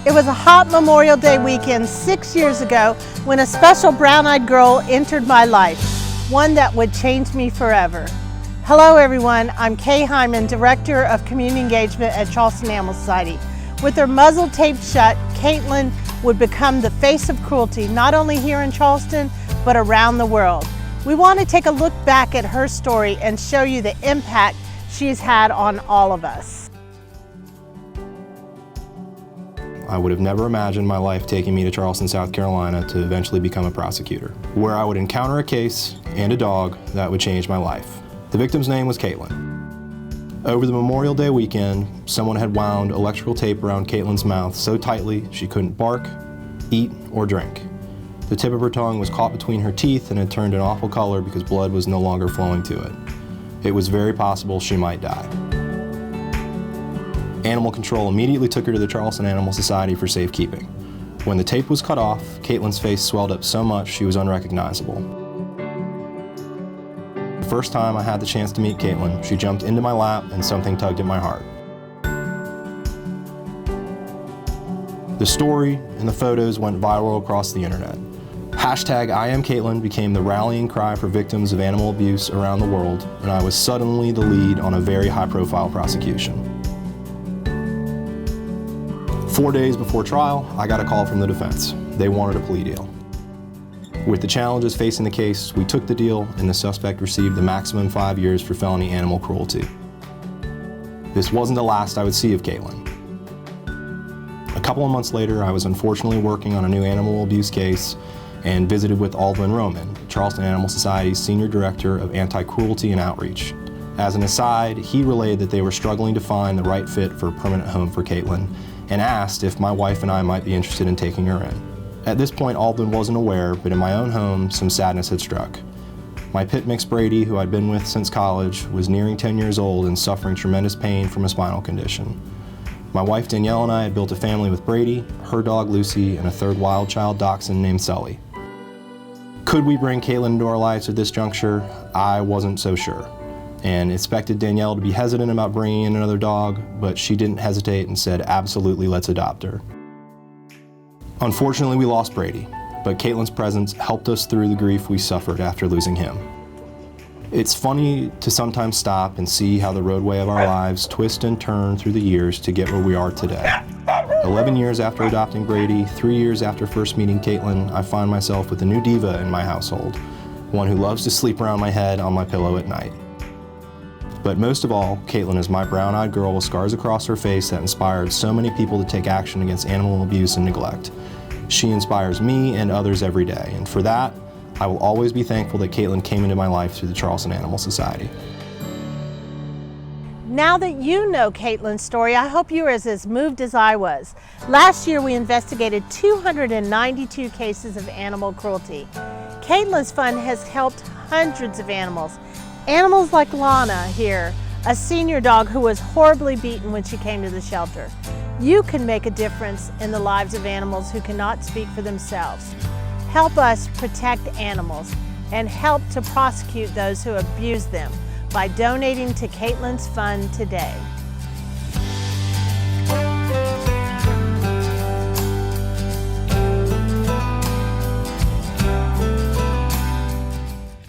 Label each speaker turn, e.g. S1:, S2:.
S1: It was a hot Memorial Day weekend 6 years ago when a special brown-eyed girl entered my life, one that would change me forever. Hello everyone, I'm Kay Hyman, Director of Community Engagement at Charleston Animal Society. With her muzzle taped shut, Caitlyn would become the face of cruelty, not only here in Charleston, but around the world. We want to take a look back at her story and show you the impact she's had on all of us.
S2: I would have never imagined my life taking me to Charleston, South Carolina to eventually become a prosecutor, where I would encounter a case and a dog that would change my life. The victim's name was Caitlyn. Over the Memorial Day weekend, someone had wound electrical tape around Caitlyn's mouth so tightly she couldn't bark, eat, or drink. The tip of her tongue was caught between her teeth and had turned an awful color because blood was no longer flowing to it. It was very possible she might die. Animal Control immediately took her to the Charleston Animal Society for safekeeping. When the tape was cut off, Caitlyn's face swelled up so much she was unrecognizable. The first time I had the chance to meet Caitlyn, she jumped into my lap and something tugged at my heart. The story and the photos went viral across the internet. Hashtag #IamCaitlyn became the rallying cry for victims of animal abuse around the world, and I was suddenly the lead on a very high-profile prosecution. 4 days before trial, I got a call from the defense. They wanted a plea deal. With the challenges facing the case, we took the deal and the suspect received the maximum 5 years for felony animal cruelty. This wasn't the last I would see of Caitlyn. A couple of months later, I was unfortunately working on a new animal abuse case and visited with Aldwin Roman, Charleston Animal Society's Senior Director of Anti-Cruelty and Outreach. As an aside, he relayed that they were struggling to find the right fit for a permanent home for Caitlyn and asked if my wife and I might be interested in taking her in. At this point, Aldwin wasn't aware, but in my own home, some sadness had struck. My pit mix Brady, who I'd been with since college, was nearing 10 years old and suffering tremendous pain from a spinal condition. My wife Danielle and I had built a family with Brady, her dog Lucy, and a third wild child dachshund named Sully. Could we bring Caitlyn into our lives at this juncture? I wasn't so sure, and expected Danielle to be hesitant about bringing in another dog, but she didn't hesitate and said, absolutely, let's adopt her. Unfortunately, we lost Brady, but Caitlyn's presence helped us through the grief we suffered after losing him. It's funny to sometimes stop and see how the roadway of our lives twist and turn through the years to get where we are today. 11 years after adopting Brady, 3 years after first meeting Caitlyn, I find myself with a new diva in my household, one who loves to sleep around my head on my pillow at night. But most of all, Caitlyn is my brown-eyed girl with scars across her face that inspired so many people to take action against animal abuse and neglect. She inspires me and others every day, and for that, I will always be thankful that Caitlyn came into my life through the Charleston Animal Society.
S1: Now that you know Caitlyn's story, I hope you are as moved as I was. Last year, we investigated 292 cases of animal cruelty. Caitlyn's Fund has helped hundreds of animals. Animals like Lana here, a senior dog who was horribly beaten when she came to the shelter. You can make a difference in the lives of animals who cannot speak for themselves. Help us protect animals and help to prosecute those who abuse them by donating to Caitlyn's Fund today.